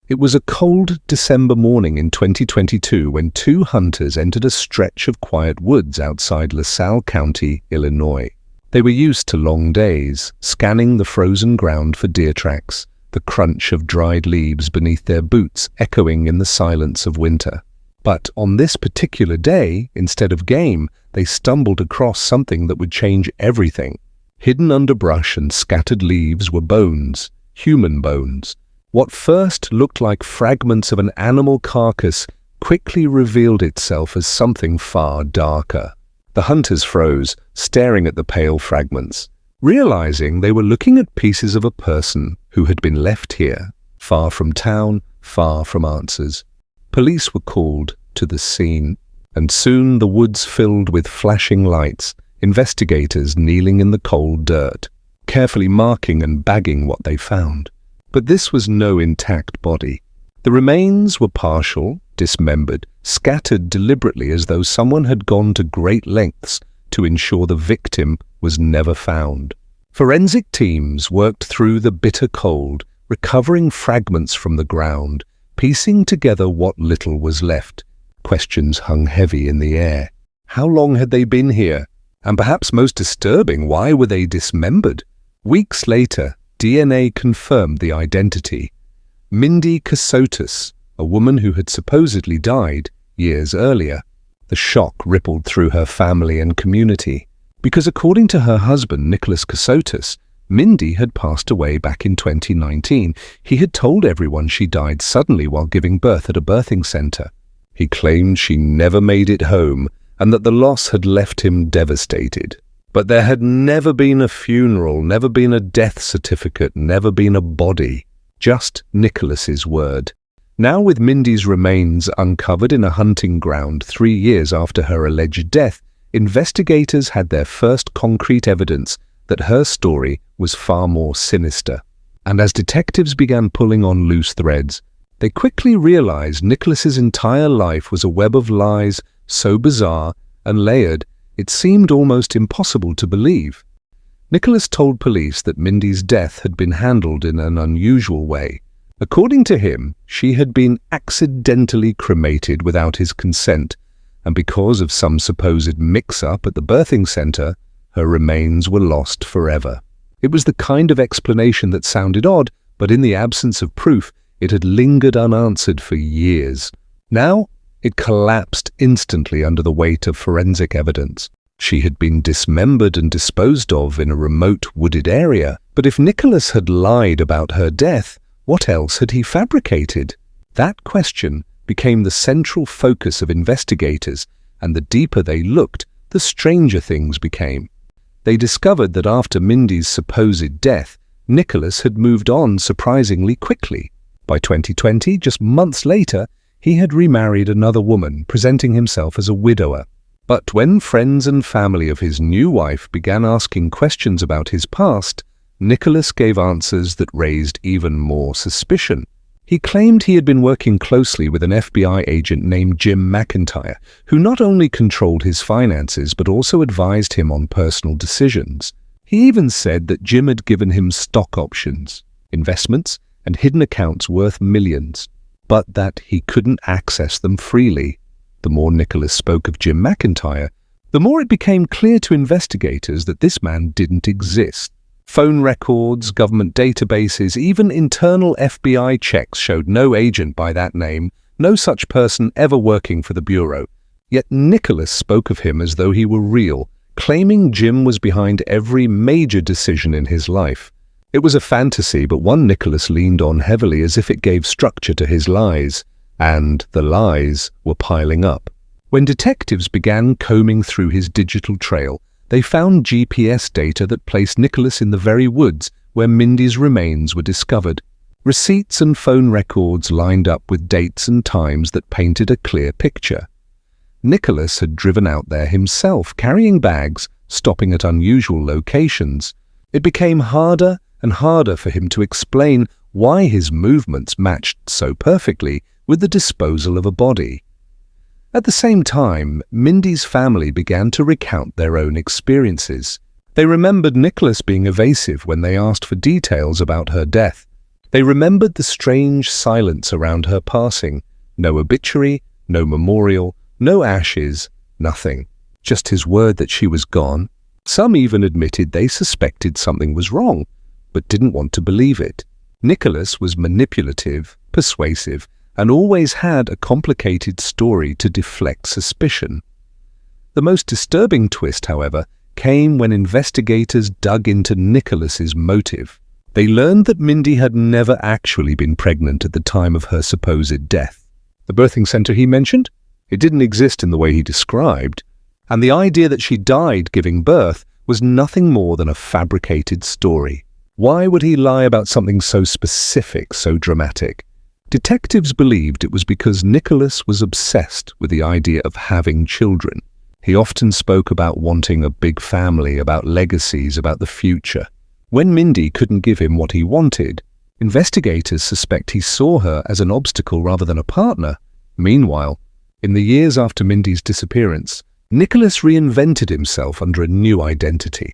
It was a cold December morning in 2022 when two hunters entered a stretch of quiet woods outside LaSalle County, Illinois. They were used to long days, scanning the frozen ground for deer tracks, the crunch of dried leaves beneath their boots echoing in the silence of winter. But on this particular day, instead of game, they stumbled across something that would change everything. Hidden under brush and scattered leaves were bones, human bones. What first looked like fragments of an animal carcass quickly revealed itself as something far darker. The hunters froze, staring at the pale fragments, realizing they were looking at pieces of a person who had been left here, far from town, far from answers. Police were called to the scene, and soon the woods filled with flashing lights, investigators kneeling in the cold dirt, carefully marking and bagging what they found. But this was no intact body. The remains were partial, dismembered, scattered deliberately as though someone had gone to great lengths to ensure the victim was never found. Forensic teams worked through the bitter cold, recovering fragments from the ground, piecing together what little was left. Questions hung heavy in the air. How long had they been here? And perhaps most disturbing, why were they dismembered? Weeks later, DNA confirmed the identity. Mindy Casotus, a woman who had supposedly died years earlier. The shock rippled through her family and community, because according to her husband, Nicholas Casotus, Mindy had passed away back in 2019. He had told everyone she died suddenly while giving birth at a birthing center. He claimed she never made it home and that the loss had left him devastated. But there had never been a funeral, never been a death certificate, never been a body. Just Nicholas's word. Now with Mindy's remains uncovered in a hunting ground 3 years after her alleged death, investigators had their first concrete evidence that her story was far more sinister. And as detectives began pulling on loose threads, they quickly realized Nicholas's entire life was a web of lies so bizarre and layered it seemed almost impossible to believe. Nicholas told police that Mindy's death had been handled in an unusual way. According to him, she had been accidentally cremated without his consent, and because of some supposed mix-up at the birthing center, her remains were lost forever. It was the kind of explanation that sounded odd, but in the absence of proof, it had lingered unanswered for years. Now, it collapsed instantly under the weight of forensic evidence. She had been dismembered and disposed of in a remote wooded area. But if Nicholas had lied about her death, what else had he fabricated? That question became the central focus of investigators, and the deeper they looked, the stranger things became. They discovered that after Mindy's supposed death, Nicholas had moved on surprisingly quickly. By 2020, just months later, he had remarried another woman, presenting himself as a widower. But when friends and family of his new wife began asking questions about his past, Nicholas gave answers that raised even more suspicion. He claimed he had been working closely with an FBI agent named Jim McIntyre, who not only controlled his finances but also advised him on personal decisions. He even said that Jim had given him stock options, investments, and hidden accounts worth millions, but that he couldn't access them freely. The more Nicholas spoke of Jim McIntyre, the more it became clear to investigators that this man didn't exist. Phone records, government databases, even internal FBI checks showed no agent by that name, no such person ever working for the Bureau. Yet Nicholas spoke of him as though he were real, claiming Jim was behind every major decision in his life. It was a fantasy, but one Nicholas leaned on heavily as if it gave structure to his lies. And the lies were piling up. When detectives began combing through his digital trail, they found GPS data that placed Nicholas in the very woods where Mindy's remains were discovered. Receipts and phone records lined up with dates and times that painted a clear picture. Nicholas had driven out there himself, carrying bags, stopping at unusual locations. It became harder and harder for him to explain why his movements matched so perfectly with the disposal of a body. At the same time, Mindy's family began to recount their own experiences. They remembered Nicholas being evasive when they asked for details about her death. They remembered the strange silence around her passing. No obituary, no memorial, no ashes, nothing. Just his word that she was gone. Some even admitted they suspected something was wrong, but didn't want to believe it. Nicholas was manipulative, persuasive, and always had a complicated story to deflect suspicion. The most disturbing twist, however, came when investigators dug into Nicholas's motive. They learned that Mindy had never actually been pregnant at the time of her supposed death. The birthing center he mentioned? It didn't exist in the way he described, and the idea that she died giving birth was nothing more than a fabricated story. Why would he lie about something so specific, so dramatic? Detectives believed it was because Nicholas was obsessed with the idea of having children. He often spoke about wanting a big family, about legacies, about the future. When Mindy couldn't give him what he wanted, investigators suspect he saw her as an obstacle rather than a partner. Meanwhile, in the years after Mindy's disappearance, Nicholas reinvented himself under a new identity.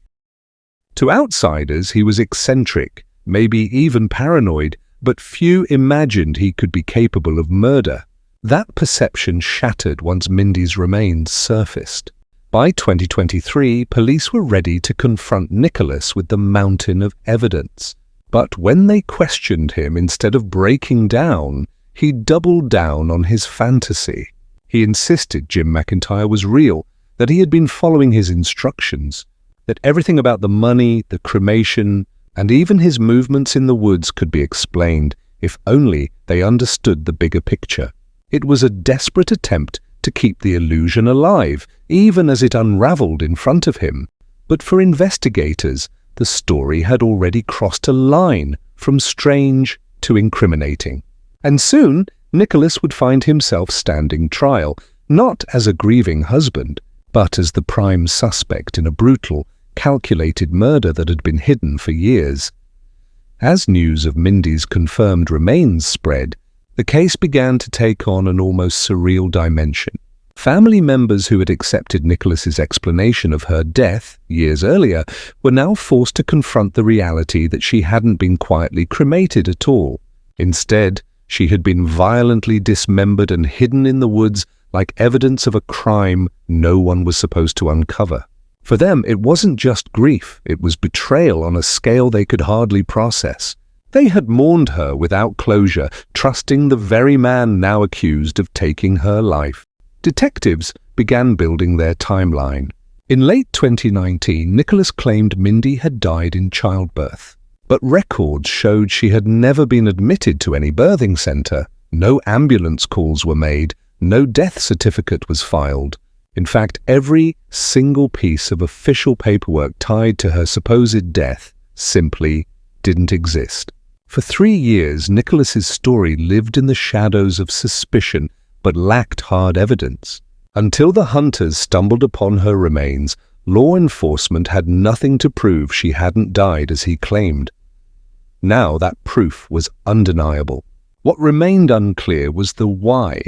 To outsiders, he was eccentric, maybe even paranoid, but few imagined he could be capable of murder. That perception shattered once Mindy's remains surfaced. By 2023, police were ready to confront Nicholas with the mountain of evidence. But when they questioned him, instead of breaking down, he doubled down on his fantasy. He insisted Jim McIntyre was real, that he had been following his instructions, that everything about the money, the cremation, and even his movements in the woods could be explained if only they understood the bigger picture. It was a desperate attempt to keep the illusion alive, even as it unraveled in front of him. But for investigators, the story had already crossed a line from strange to incriminating. And soon, Nicholas would find himself standing trial, not as a grieving husband, but as the prime suspect in a brutal, calculated murder that had been hidden for years. As news of Mindy's confirmed remains spread, the case began to take on an almost surreal dimension. Family members who had accepted Nicholas's explanation of her death years earlier were now forced to confront the reality that she hadn't been quietly cremated at all. Instead, she had been violently dismembered and hidden in the woods like evidence of a crime no one was supposed to uncover. For them, it wasn't just grief, it was betrayal on a scale they could hardly process. They had mourned her without closure, trusting the very man now accused of taking her life. Detectives began building their timeline. In late 2019, Nicholas claimed Mindy had died in childbirth. But records showed she had never been admitted to any birthing center. No ambulance calls were made. No death certificate was filed. In fact, every single piece of official paperwork tied to her supposed death simply didn't exist. For 3 years, Nicholas's story lived in the shadows of suspicion, but lacked hard evidence. Until the hunters stumbled upon her remains, law enforcement had nothing to prove she hadn't died as he claimed. Now that proof was undeniable. What remained unclear was the why.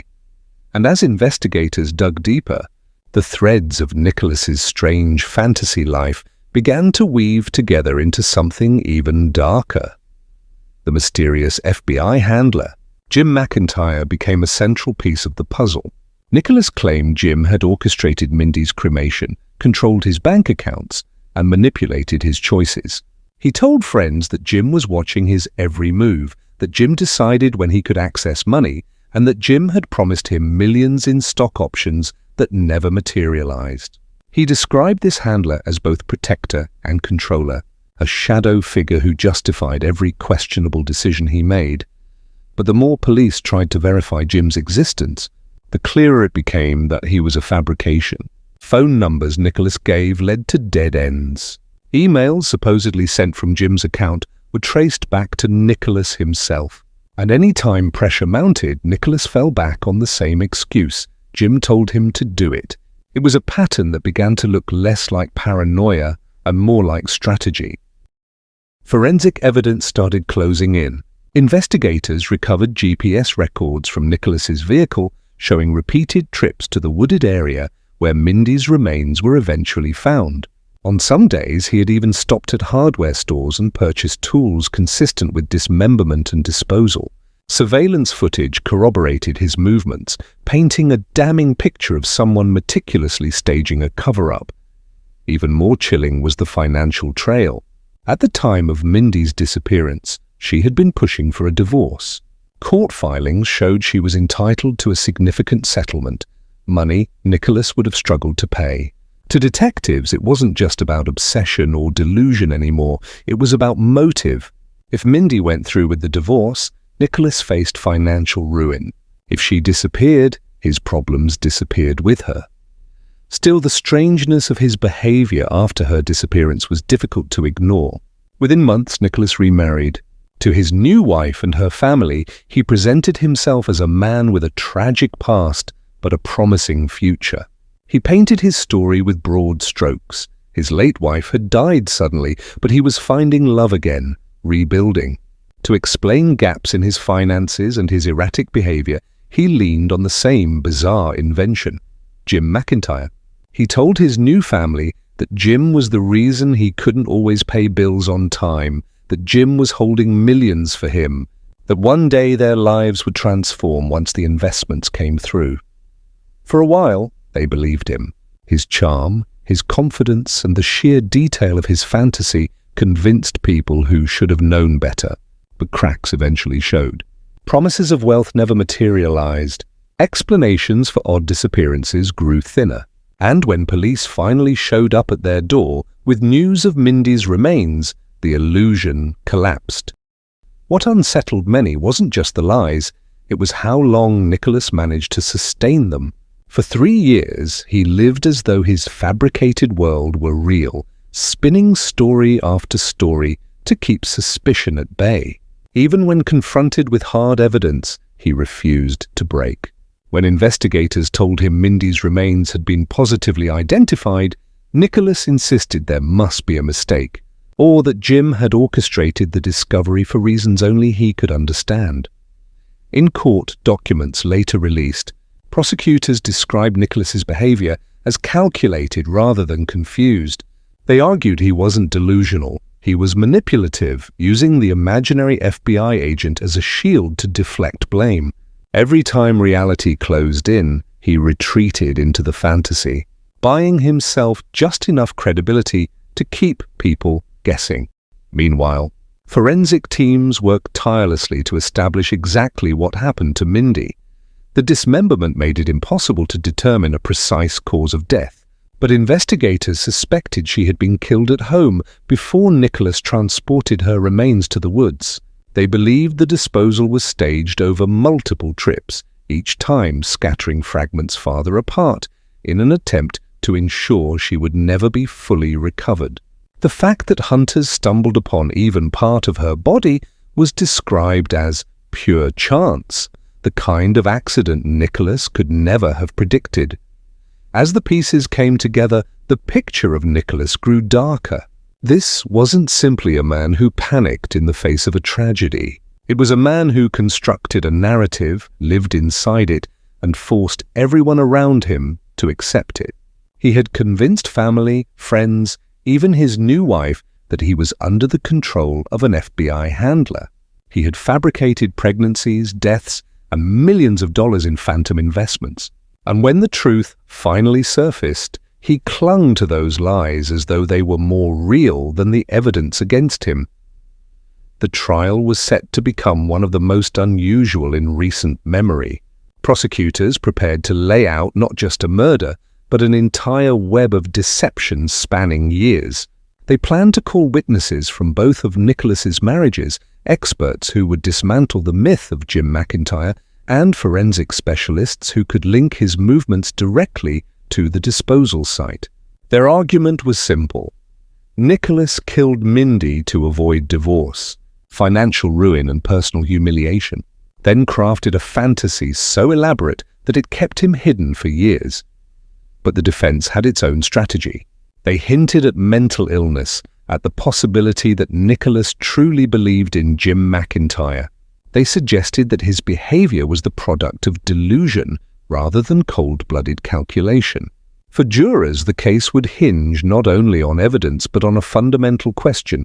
And as investigators dug deeper, the threads of Nicholas's strange fantasy life began to weave together into something even darker. The mysterious FBI handler, Jim McIntyre, became a central piece of the puzzle. Nicholas claimed Jim had orchestrated Mindy's cremation, controlled his bank accounts, and manipulated his choices. He told friends that Jim was watching his every move, that Jim decided when he could access money, and that Jim had promised him millions in stock options that never materialized. He described this handler as both protector and controller, a shadow figure who justified every questionable decision he made. But the more police tried to verify Jim's existence, the clearer it became that he was a fabrication. Phone numbers Nicholas gave led to dead ends. Emails supposedly sent from Jim's account were traced back to Nicholas himself. And any time pressure mounted, Nicholas fell back on the same excuse. Jim told him to do it. It was a pattern that began to look less like paranoia and more like strategy. Forensic evidence started closing in. Investigators recovered GPS records from Nicholas's vehicle showing repeated trips to the wooded area where Mindy's remains were eventually found. On some days, he had even stopped at hardware stores and purchased tools consistent with dismemberment and disposal. Surveillance footage corroborated his movements, painting a damning picture of someone meticulously staging a cover-up. Even more chilling was the financial trail. At the time of Mindy's disappearance, she had been pushing for a divorce. Court filings showed she was entitled to a significant settlement, money Nicholas would have struggled to pay. To detectives, it wasn't just about obsession or delusion anymore, it was about motive. If Mindy went through with the divorce, Nicholas faced financial ruin. If she disappeared, his problems disappeared with her. Still, the strangeness of his behavior after her disappearance was difficult to ignore. Within months, Nicholas remarried. To his new wife and her family, he presented himself as a man with a tragic past, but a promising future. He painted his story with broad strokes. His late wife had died suddenly, but he was finding love again, rebuilding. To explain gaps in his finances and his erratic behavior, he leaned on the same bizarre invention, Jim McIntyre. He told his new family that Jim was the reason he couldn't always pay bills on time, that Jim was holding millions for him, that one day their lives would transform once the investments came through. For a while, they believed him. His charm, his confidence, and the sheer detail of his fantasy convinced people who should have known better, but cracks eventually showed. Promises of wealth never materialized. Explanations for odd disappearances grew thinner. And when police finally showed up at their door with news of Mindy's remains, the illusion collapsed. What unsettled many wasn't just the lies, it was how long Nicholas managed to sustain them. For 3 years, he lived as though his fabricated world were real, spinning story after story to keep suspicion at bay. Even when confronted with hard evidence, he refused to break. When investigators told him Mindy's remains had been positively identified, Nicholas insisted there must be a mistake, or that Jim had orchestrated the discovery for reasons only he could understand. In court documents later released, prosecutors described Nicholas's behavior as calculated rather than confused. They argued he wasn't delusional, he was manipulative, using the imaginary FBI agent as a shield to deflect blame. Every time reality closed in, he retreated into the fantasy, buying himself just enough credibility to keep people guessing. Meanwhile, forensic teams worked tirelessly to establish exactly what happened to Mindy. The dismemberment made it impossible to determine a precise cause of death, but investigators suspected she had been killed at home before Nicholas transported her remains to the woods. They believed the disposal was staged over multiple trips, each time scattering fragments farther apart, in an attempt to ensure she would never be fully recovered. The fact that hunters stumbled upon even part of her body was described as pure chance, the kind of accident Nicholas could never have predicted. As the pieces came together, the picture of Nicholas grew darker. This wasn't simply a man who panicked in the face of a tragedy. It was a man who constructed a narrative, lived inside it, and forced everyone around him to accept it. He had convinced family, friends, even his new wife that he was under the control of an FBI handler. He had fabricated pregnancies, deaths, and millions of dollars in phantom investments. And when the truth finally surfaced, he clung to those lies as though they were more real than the evidence against him. The trial was set to become one of the most unusual in recent memory. Prosecutors prepared to lay out not just a murder, but an entire web of deception spanning years. They planned to call witnesses from both of Nicholas's marriages, experts who would dismantle the myth of Jim McIntyre, and forensic specialists who could link his movements directly to the disposal site. Their argument was simple. Nicholas killed Mindy to avoid divorce, financial ruin and personal humiliation, then crafted a fantasy so elaborate that it kept him hidden for years. But the defense had its own strategy. They hinted at mental illness, at the possibility that Nicholas truly believed in Jim McIntyre. They suggested that his behavior was the product of delusion rather than cold-blooded calculation. For jurors, the case would hinge not only on evidence but on a fundamental question.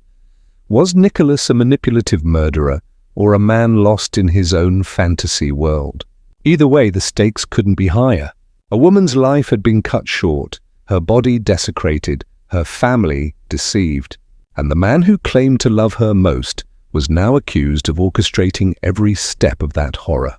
Was Nicholas a manipulative murderer or a man lost in his own fantasy world? Either way, the stakes couldn't be higher. A woman's life had been cut short, her body desecrated, her family deceived, and the man who claimed to love her most was now accused of orchestrating every step of that horror.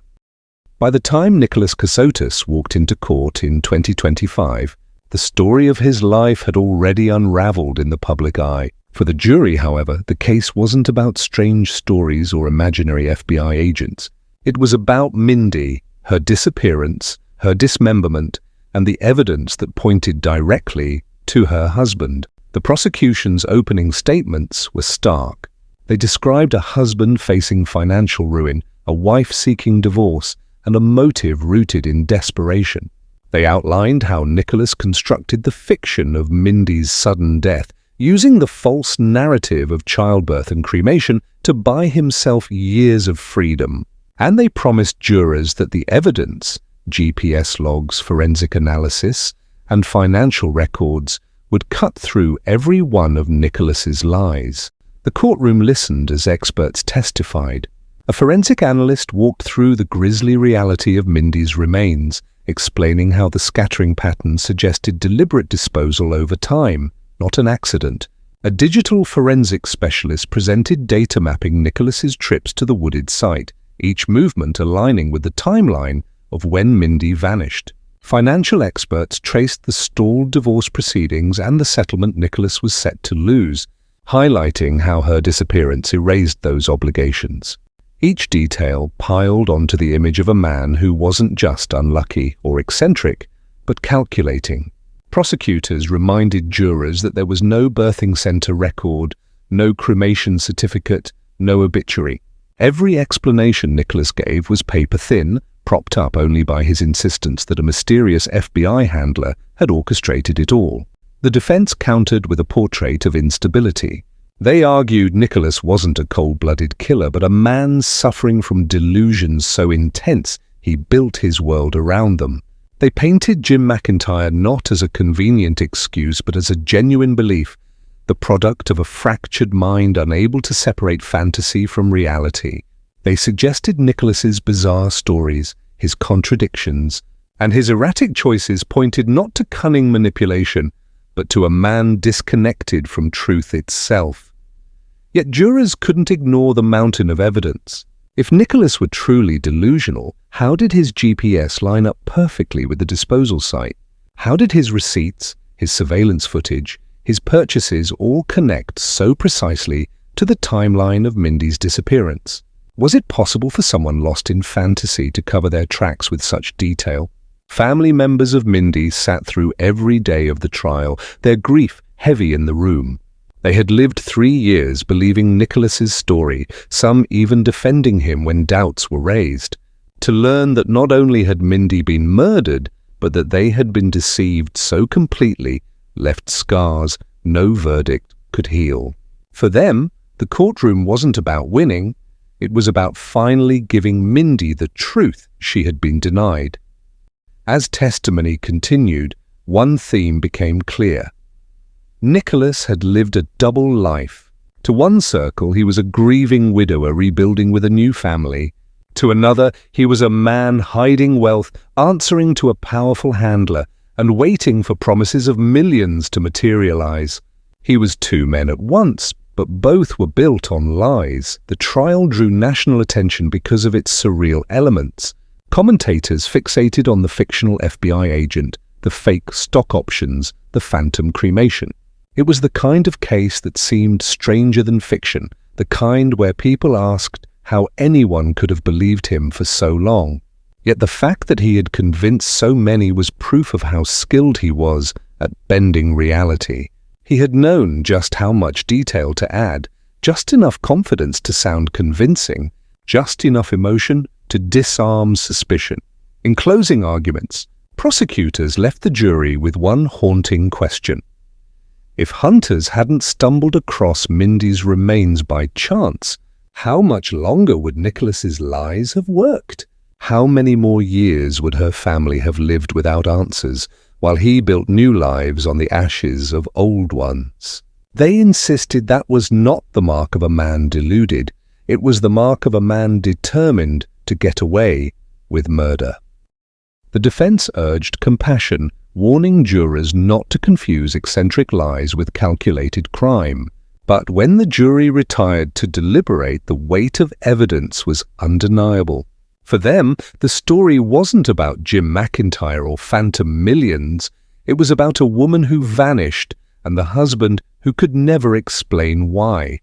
By the time Nicholas Casotus walked into court in 2025, the story of his life had already unraveled in the public eye. For the jury, however, the case wasn't about strange stories or imaginary FBI agents. It was about Mindy, her disappearance, her dismemberment, and the evidence that pointed directly to her husband. The prosecution's opening statements were stark. They described a husband facing financial ruin, a wife seeking divorce, and a motive rooted in desperation. They outlined how Nicholas constructed the fiction of Mindy's sudden death, using the false narrative of childbirth and cremation to buy himself years of freedom. And they promised jurors that the evidence, GPS logs, forensic analysis, and financial records, would cut through every one of Nicholas's lies. The courtroom listened as experts testified. A forensic analyst walked through the grisly reality of Mindy's remains, explaining how the scattering pattern suggested deliberate disposal over time, not an accident. A digital forensic specialist presented data mapping Nicholas's trips to the wooded site, each movement aligning with the timeline of when Mindy vanished. Financial experts traced the stalled divorce proceedings and the settlement Nicholas was set to lose, highlighting how her disappearance erased those obligations. Each detail piled onto the image of a man who wasn't just unlucky or eccentric, but calculating. Prosecutors reminded jurors that there was no birthing center record, no cremation certificate, no obituary. Every explanation Nicholas gave was paper-thin, propped up only by his insistence that a mysterious FBI handler had orchestrated it all. The defense countered with a portrait of instability. They argued Nicholas wasn't a cold-blooded killer, but a man suffering from delusions so intense he built his world around them. They painted Jim McIntyre not as a convenient excuse, but as a genuine belief, the product of a fractured mind unable to separate fantasy from reality. They suggested Nicholas's bizarre stories, his contradictions, and his erratic choices pointed not to cunning manipulation, but to a man disconnected from truth itself. Yet jurors couldn't ignore the mountain of evidence. If Nicholas were truly delusional, how did his GPS line up perfectly with the disposal site? How did his receipts, his surveillance footage, his purchases all connect so precisely to the timeline of Mindy's disappearance? Was it possible for someone lost in fantasy to cover their tracks with such detail? Family members of Mindy sat through every day of the trial, their grief heavy in the room. They had lived 3 years believing Nicholas's story, some even defending him when doubts were raised. To learn that not only had Mindy been murdered, but that they had been deceived so completely left scars no verdict could heal. For them, the courtroom wasn't about winning, it was about finally giving Mindy the truth she had been denied. As testimony continued, one theme became clear. Nicholas had lived a double life. To one circle, he was a grieving widower rebuilding with a new family. To another, he was a man hiding wealth, answering to a powerful handler, and waiting for promises of millions to materialize. He was two men at once, but both were built on lies. The trial drew national attention because of its surreal elements. Commentators fixated on the fictional FBI agent, the fake stock options, the phantom cremation. It was the kind of case that seemed stranger than fiction, the kind where people asked how anyone could have believed him for so long. Yet the fact that he had convinced so many was proof of how skilled he was at bending reality. He had known just how much detail to add, just enough confidence to sound convincing, just enough emotion to disarm suspicion. In closing arguments, prosecutors left the jury with one haunting question. If hunters hadn't stumbled across Mindy's remains by chance, how much longer would Nicholas's lies have worked? How many more years would her family have lived without answers, while he built new lives on the ashes of old ones. They insisted that was not the mark of a man deluded, it was the mark of a man determined to get away with murder. The defense urged compassion, warning jurors not to confuse eccentric lies with calculated crime. But when the jury retired to deliberate, the weight of evidence was undeniable. For them, the story wasn't about Jim McIntyre or phantom millions. It was about a woman who vanished and the husband who could never explain why.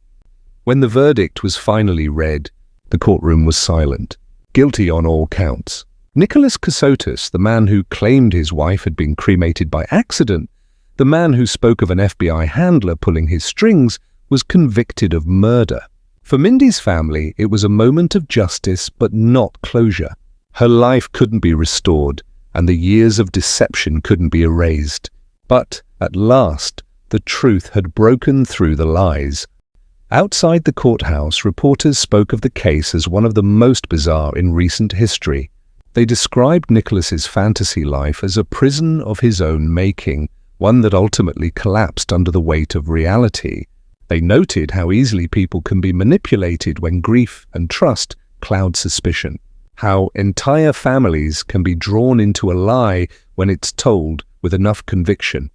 When the verdict was finally read, the courtroom was silent. Guilty on all counts. Nicholas Casotus, the man who claimed his wife had been cremated by accident, the man who spoke of an FBI handler pulling his strings, was convicted of murder. For Mindy's family, it was a moment of justice but not closure. Her life couldn't be restored, and the years of deception couldn't be erased. But, at last, the truth had broken through the lies. Outside the courthouse, reporters spoke of the case as one of the most bizarre in recent history. They described Nicholas's fantasy life as a prison of his own making, one that ultimately collapsed under the weight of reality. They noted how easily people can be manipulated when grief and trust cloud suspicion, how entire families can be drawn into a lie when it's told with enough conviction.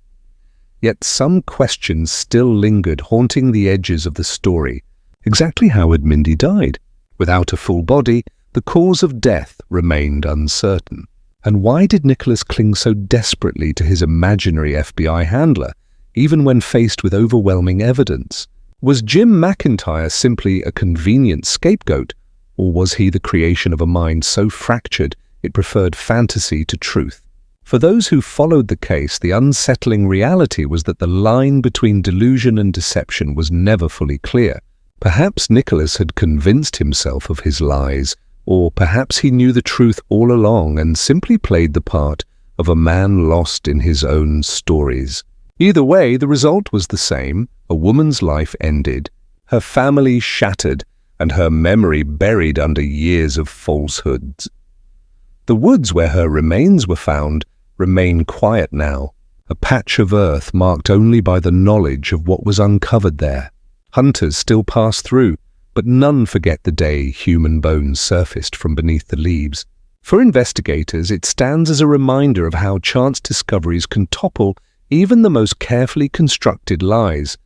Yet some questions still lingered, haunting the edges of the story. Exactly how had Mindy died? Without a full body, the cause of death remained uncertain. And why did Nicholas cling so desperately to his imaginary FBI handler, even when faced with overwhelming evidence? Was Jim McIntyre simply a convenient scapegoat, or was he the creation of a mind so fractured it preferred fantasy to truth? For those who followed the case, the unsettling reality was that the line between delusion and deception was never fully clear. Perhaps Nicholas had convinced himself of his lies, or perhaps he knew the truth all along and simply played the part of a man lost in his own stories. Either way, the result was the same. A woman's life ended, her family shattered, and her memory buried under years of falsehoods. The woods where her remains were found remain quiet now, a patch of earth marked only by the knowledge of what was uncovered there. Hunters still pass through, but none forget the day human bones surfaced from beneath the leaves. For investigators, it stands as a reminder of how chance discoveries can topple even the most carefully constructed lies.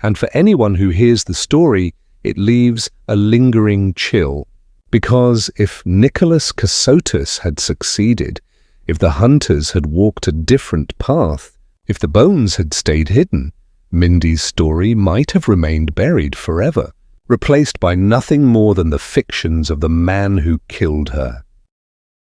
And for anyone who hears the story, it leaves a lingering chill. Because if Nicholas Casotus had succeeded, if the hunters had walked a different path, if the bones had stayed hidden, Mindy's story might have remained buried forever, replaced by nothing more than the fictions of the man who killed her.